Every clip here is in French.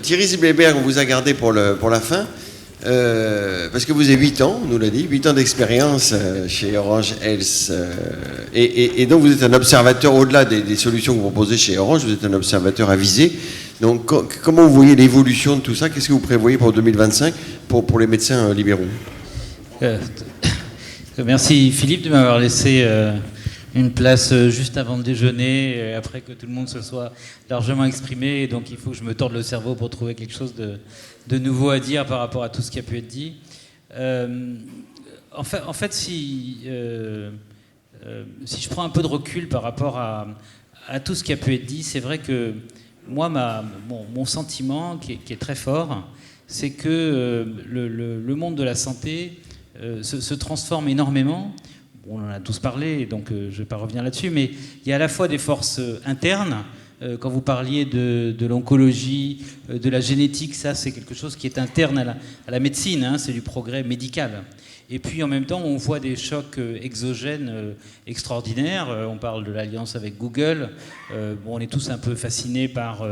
Thierry Zibleberg, on vous a gardé pour la fin, parce que vous avez 8 ans, on nous l'a dit, 8 ans d'expérience chez Orange Health. Et donc vous êtes un observateur, au-delà des solutions que vous proposez chez Orange, vous êtes un observateur avisé. Donc comment vous voyez l'évolution de tout ça? Qu'est-ce que vous prévoyez pour 2025 pour les médecins libéraux? Merci Philippe de m'avoir laissé une place juste avant le déjeuner, après que tout le monde se soit largement exprimé. Donc il faut que je me torde le cerveau pour trouver quelque chose de nouveau à dire par rapport à tout ce qui a pu être dit. En fait, si je prends un peu de recul par rapport à tout ce qui a pu être dit, c'est vrai que moi, mon sentiment, qui est très fort, c'est que le monde de la santé se transforme énormément. On en a tous parlé, donc je ne vais pas revenir là-dessus, mais il y a à la fois des forces internes. Quand vous parliez de l'oncologie, de la génétique, ça c'est quelque chose qui est interne à la médecine, hein, c'est du progrès médical. Et puis en même temps, on voit des chocs exogènes extraordinaires. On parle de l'alliance avec Google. On est tous un peu fascinés par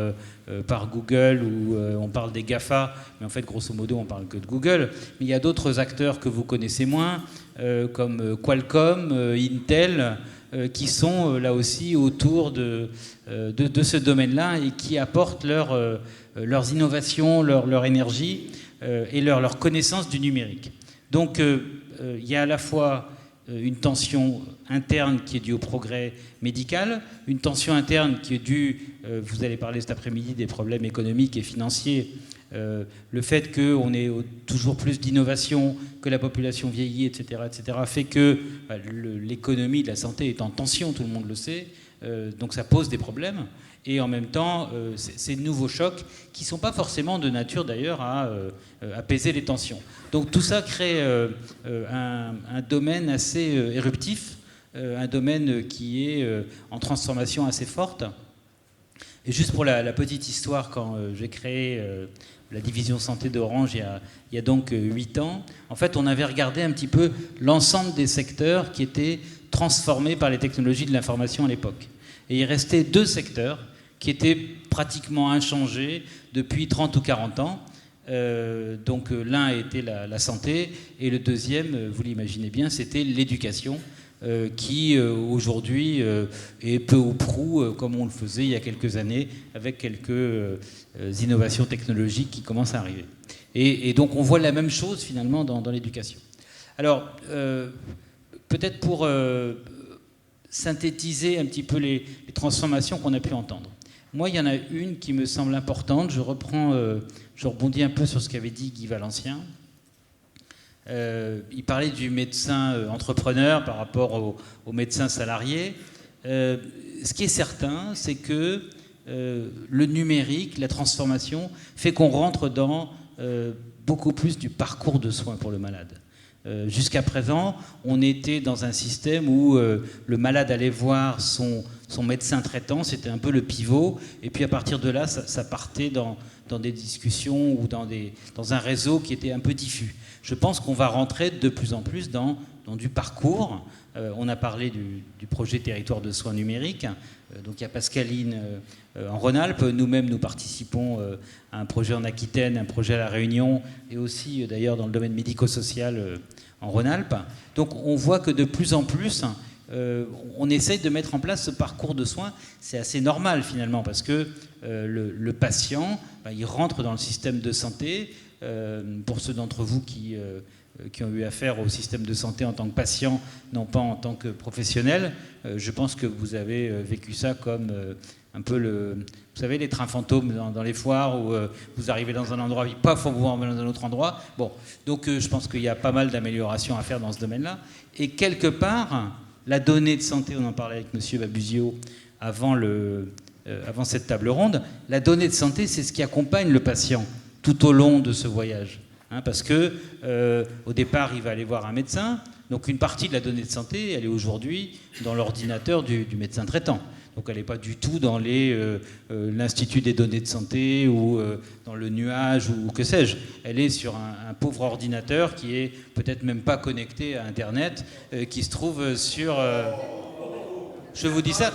Google, ou on parle des GAFA, mais en fait, grosso modo, on parle que de Google. Mais il y a d'autres acteurs que vous connaissez moins, comme Qualcomm, Intel, qui sont là aussi autour de ce domaine-là et qui apportent leurs innovations, leur énergie et leur connaissance du numérique. Donc il y a à la fois une tension interne qui est due au progrès médical, une tension interne qui est due, vous allez parler cet après-midi des problèmes économiques et financiers, le fait qu'on ait toujours plus d'innovation, que la population vieillit, etc., fait que l'économie de la santé est en tension, tout le monde le sait, donc ça pose des problèmes. Et en même temps, ces nouveaux chocs qui ne sont pas forcément de nature d'ailleurs à apaiser les tensions. Donc tout ça crée un domaine assez éruptif, un domaine qui est en transformation assez forte. Et juste pour la petite histoire, quand j'ai créé la division santé d'Orange il y a donc 8 ans, en fait on avait regardé un petit peu l'ensemble des secteurs qui étaient transformés par les technologies de l'information à l'époque. Et il restait 2 secteurs qui étaient pratiquement inchangés depuis 30 ou 40 ans. Donc l'un était la santé, et le deuxième, vous l'imaginez bien, c'était l'éducation, qui aujourd'hui est peu ou prou comme on le faisait il y a quelques années, avec quelques innovations technologiques qui commencent à arriver. Et donc on voit la même chose finalement dans l'éducation. Alors, peut-être pour synthétiser un petit peu les transformations qu'on a pu entendre. Moi, il y en a une qui me semble importante. Je rebondis un peu sur ce qu'avait dit Guy Valencien. Il parlait du médecin entrepreneur par rapport au médecin salarié. Ce qui est certain, c'est que le numérique, la transformation, fait qu'on rentre dans beaucoup plus du parcours de soins pour le malade. Jusqu'à présent, on était dans un système où le malade allait voir son médecin traitant, c'était un peu le pivot, et puis à partir de là, ça partait dans des discussions ou dans un réseau qui était un peu diffus. Je pense qu'on va rentrer de plus en plus dans du parcours. On a parlé du projet territoire de soins numériques. Donc il y a Pascaline en Rhône-Alpes. Nous-mêmes, nous participons à un projet en Aquitaine, un projet à La Réunion, et aussi d'ailleurs dans le domaine médico-social en Rhône-Alpes. Donc on voit que de plus en plus, on essaye de mettre en place ce parcours de soins. C'est assez normal finalement, parce que le patient, il rentre dans le système de santé. Pour ceux d'entre vous qui ont eu affaire au système de santé en tant que patient, non pas en tant que professionnel, je pense que vous avez vécu ça comme un peu vous savez, les trains fantômes dans les foires, où vous arrivez dans un endroit, puis paf, on vous emmène dans un autre endroit. Bon, donc je pense qu'il y a pas mal d'améliorations à faire dans ce domaine-là. Et quelque part, la donnée de santé, on en parlait avec M. Babusio avant cette table ronde, la donnée de santé, c'est ce qui accompagne le patient tout au long de ce voyage. Parce que au départ, il va aller voir un médecin. Donc une partie de la donnée de santé, elle est aujourd'hui dans l'ordinateur du médecin traitant. Donc elle n'est pas du tout dans l'Institut des données de santé ou dans le nuage ou que sais-je. Elle est sur un pauvre ordinateur qui est peut-être même pas connecté à Internet, qui se trouve sur... Je vous dis ça.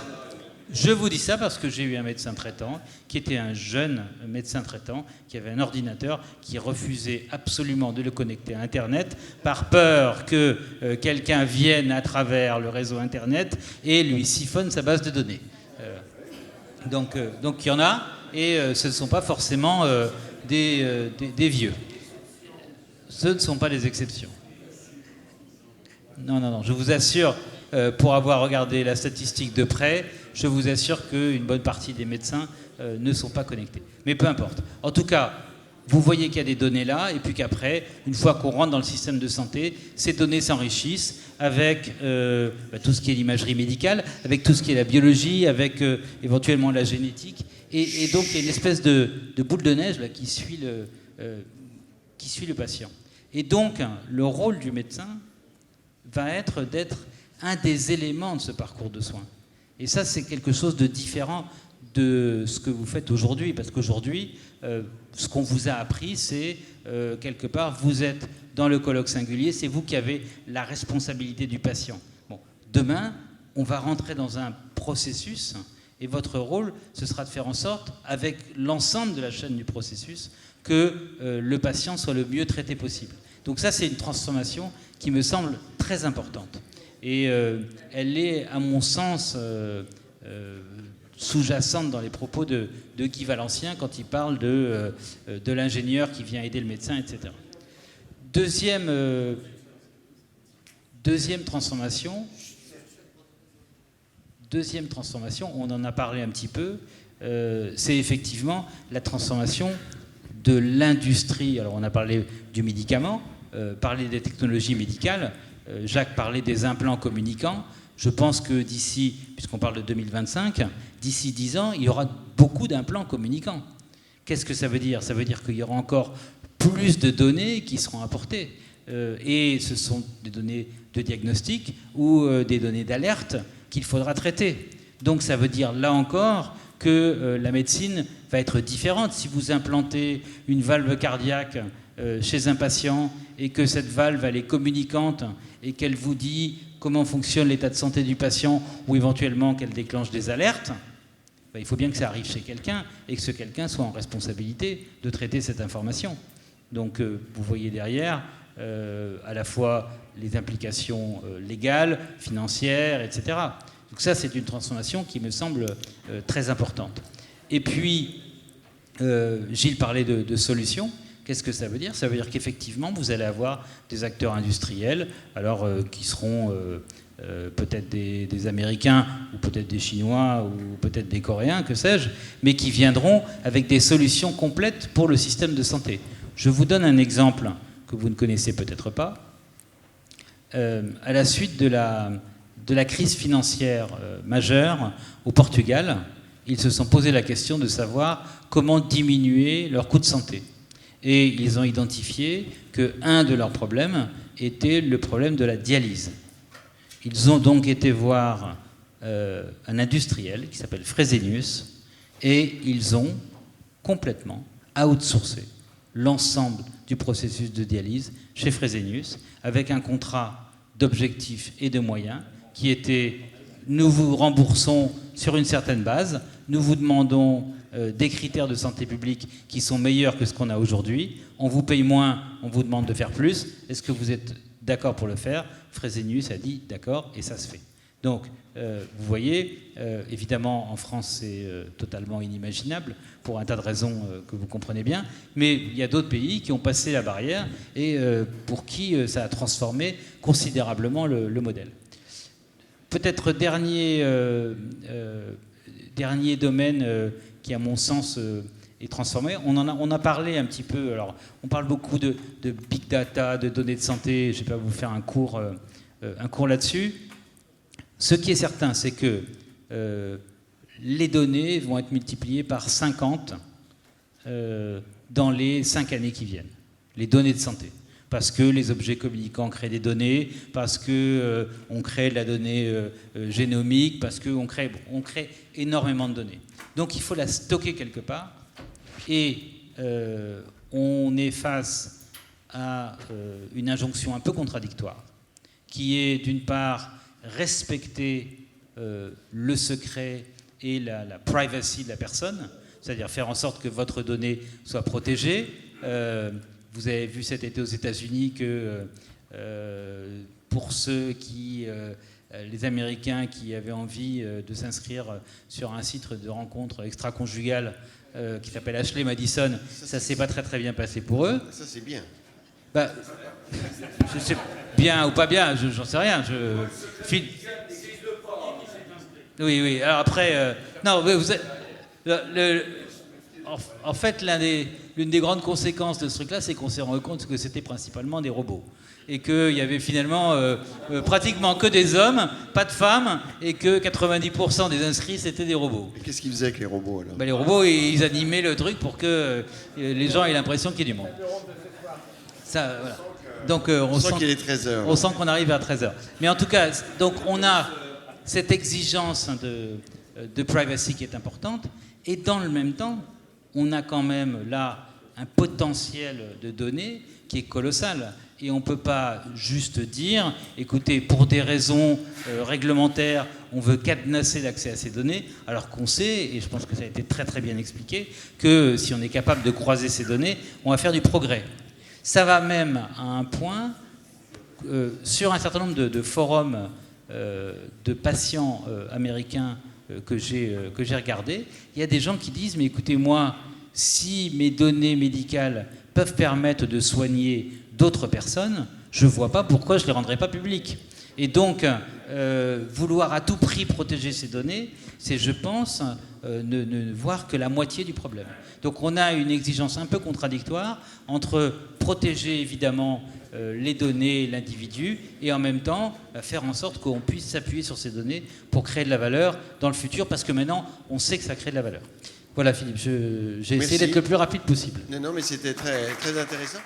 Je vous dis ça parce que j'ai eu un médecin traitant qui était un jeune médecin traitant qui avait un ordinateur qui refusait absolument de le connecter à Internet par peur que quelqu'un vienne à travers le réseau Internet et lui siphonne sa base de données. Donc il y en a, et ce ne sont pas forcément des vieux. Ce ne sont pas les exceptions. Non, je vous assure, pour avoir regardé la statistique de près, je vous assure qu'une bonne partie des médecins ne sont pas connectés. Mais peu importe. En tout cas, vous voyez qu'il y a des données là, et puis qu'après, une fois qu'on rentre dans le système de santé, ces données s'enrichissent avec tout ce qui est l'imagerie médicale, avec tout ce qui est la biologie, avec éventuellement la génétique. Et donc, il y a une espèce de boule de neige là, qui suit le patient. Et donc, le rôle du médecin va être d'être un des éléments de ce parcours de soins. Et ça, c'est quelque chose de différent de ce que vous faites aujourd'hui. Parce qu'aujourd'hui, ce qu'on vous a appris, c'est quelque part, vous êtes dans le colloque singulier, c'est vous qui avez la responsabilité du patient. Bon, demain, on va rentrer dans un processus, et votre rôle, ce sera de faire en sorte, avec l'ensemble de la chaîne du processus, que le patient soit le mieux traité possible. Donc ça, c'est une transformation qui me semble très importante. Et elle est, à mon sens, sous-jacente dans les propos de Guy Valencien quand il parle de l'ingénieur qui vient aider le médecin, etc. Deuxième transformation, on en a parlé un petit peu, c'est effectivement la transformation de l'industrie. Alors on a parlé du médicament, parlé des technologies médicales, Jacques parlait des implants communicants. Je pense que d'ici, puisqu'on parle de 2025, d'ici 10 ans, il y aura beaucoup d'implants communicants. Qu'est-ce que ça veut dire ? Ça veut dire qu'il y aura encore plus de données qui seront apportées. Et ce sont des données de diagnostic ou des données d'alerte qu'il faudra traiter. Donc ça veut dire, là encore, que la médecine va être différente. Si vous implantez une valve cardiaque chez un patient et que cette valve elle est communicante et qu'elle vous dit comment fonctionne l'état de santé du patient ou éventuellement qu'elle déclenche des alertes, il faut bien que ça arrive chez quelqu'un et que ce quelqu'un soit en responsabilité de traiter cette information. Donc vous voyez derrière à la fois les implications légales, financières, etc. Donc ça, c'est une transformation qui me semble très importante. Et puis, Gilles parlait de solutions. Qu'est-ce que ça veut dire ? Ça veut dire qu'effectivement, vous allez avoir des acteurs industriels, alors qui seront peut-être des Américains, ou peut-être des Chinois, ou peut-être des Coréens, que sais-je, mais qui viendront avec des solutions complètes pour le système de santé. Je vous donne un exemple que vous ne connaissez peut-être pas. À la suite de la crise financière majeure au Portugal, ils se sont posé la question de savoir comment diminuer leurs coûts de santé. Et ils ont identifié qu'un de leurs problèmes était le problème de la dialyse. Ils ont donc été voir un industriel qui s'appelle Fresenius et ils ont complètement outsourcé l'ensemble du processus de dialyse chez Fresenius avec un contrat d'objectifs et de moyens qui était « nous vous remboursons sur une certaine base, nous vous demandons des critères de santé publique qui sont meilleurs que ce qu'on a aujourd'hui, on vous paye moins, on vous demande de faire plus, est-ce que vous êtes d'accord pour le faire ?» Fresenius a dit « d'accord » et ça se fait. Donc, vous voyez, évidemment, en France, c'est totalement inimaginable, pour un tas de raisons que vous comprenez bien, mais il y a d'autres pays qui ont passé la barrière et pour qui ça a transformé considérablement le modèle. Peut-être dernier domaine qui, à mon sens, est transformé. On a parlé un petit peu, alors on parle beaucoup de big data, de données de santé, je ne vais pas vous faire un cours là-dessus. Ce qui est certain, c'est que les données vont être multipliées par 50 dans les 5 années qui viennent. Les données de santé. Parce que les objets communicants créent des données, parce qu'on crée de la donnée génomique, parce qu'on crée énormément de données. Donc il faut la stocker quelque part. Et on est face à une injonction un peu contradictoire, qui est d'une part respecter le secret et la privacy de la personne, c'est-à-dire faire en sorte que votre donnée soit protégée. Vous avez vu cet été aux États-Unis que pour les Américains qui avaient envie de s'inscrire sur un site de rencontre extra-conjugale qui s'appelle Ashley Madison, ça s'est pas très très bien passé pour eux. Ça c'est bien. Bah, je sais bien ou pas bien, j'en sais rien. Oui. Alors après, non, mais vous êtes, en fait, l'une des grandes conséquences de ce truc-là, c'est qu'on s'est rendu compte que c'était principalement des robots. Et qu'il y avait finalement pratiquement que des hommes, pas de femmes, et que 90% des inscrits, c'était des robots. Et qu'est-ce qu'ils faisaient avec les robots alors? Les robots, ils animaient le truc pour que les gens aient l'impression qu'il y ait du monde. Ça, voilà. Donc on sent qu'il est 13h. On sent qu'on arrive à 13h. Mais en tout cas, donc on a cette exigence de privacy qui est importante, et dans le même temps, on a quand même là un potentiel de données qui est colossal. Et on ne peut pas juste dire, écoutez, pour des raisons réglementaires, on veut cadenasser l'accès à ces données, alors qu'on sait, et je pense que ça a été très très bien expliqué, que si on est capable de croiser ces données, on va faire du progrès. Ça va même à un point, sur un certain nombre de forums de patients américains que j'ai regardés, il y a des gens qui disent, mais écoutez, moi, si mes données médicales peuvent permettre de soigner d'autres personnes, je ne vois pas pourquoi je ne les rendrais pas publiques. Et donc, vouloir à tout prix protéger ces données, c'est, je pense, ne voir que la moitié du problème. Donc on a une exigence un peu contradictoire entre protéger évidemment les données, l'individu, et en même temps faire en sorte qu'on puisse s'appuyer sur ces données pour créer de la valeur dans le futur, parce que maintenant, on sait que ça crée de la valeur. Voilà Philippe, j'ai essayé d'être le plus rapide possible. Non, mais c'était très, très intéressant.